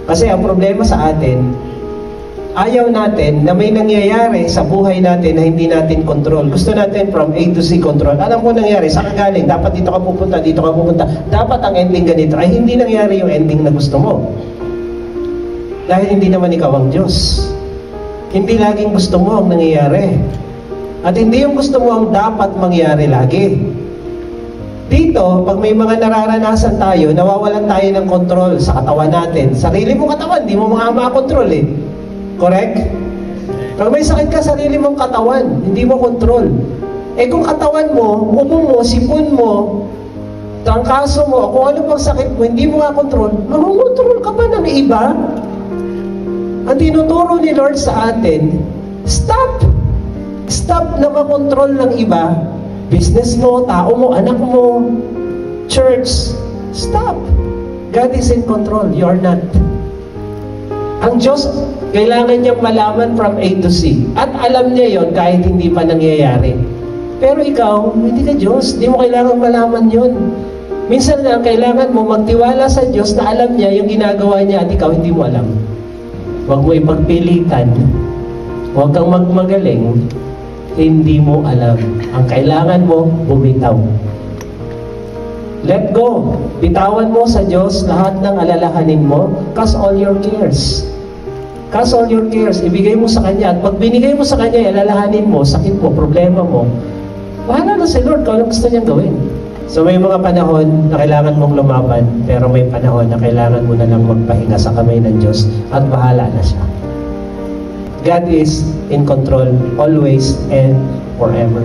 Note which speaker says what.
Speaker 1: Kasi ang problema sa atin, ayaw natin na may nangyayari sa buhay natin na hindi natin control. Gusto natin from A to Z control. Alam ko nangyari, saan ka galing? Dapat dito ka pupunta, dito ka pupunta. Dapat ang ending ganito. Ay, hindi nangyari yung ending na gusto mo. Dahil hindi naman ikaw ang Diyos. Hindi laging gusto mo ang nangyayari. At hindi yung gusto mo ang dapat mangyari lagi. Dito, pag may mga nararanasan tayo, nawawalan tayo ng control sa katawan natin. Sarili mong katawan, di mo makakontrol eh. Correct? Pag may sakit ka, sarili mong katawan, hindi mo control. Eh kung katawan mo, ubo mo, sipon mo, trangkaso mo, kung ano pang sakit mo, hindi mo control, makukontrol ka ba ng iba? Ang tinuturo ni Lord sa atin, stop! Stop na makontrol ng iba. Business mo, tao mo, anak mo, church, stop. God is in control, you are not. Ang Diyos, kailangan niyang malaman from A to Z. At alam niya yon kahit hindi pa nangyayari. Pero ikaw, hindi ka Diyos. Hindi mo kailangan malaman yon. Minsan lang, kailangan mo magtiwala sa Diyos na alam niya yung ginagawa niya at ikaw hindi mo alam. Huwag mo ipagpilitan. Huwag kang magmagaling. Hindi mo alam. Ang kailangan mo, bumitaw. Let go. Bitawan mo sa Diyos lahat ng alalahanin mo. Cast all your cares. Cast all your cares. Ibigay mo sa Kanya. At pag binigay mo sa Kanya, alalahanin mo, sakit mo, problema mo, bahala na si Lord kung anong gusto niyang gawin. So may mga panahon na kailangan mong lumaban, pero may panahon na kailangan mo na lang magpahinga sa kamay ng Diyos at bahala na siya. God is in control always and forever.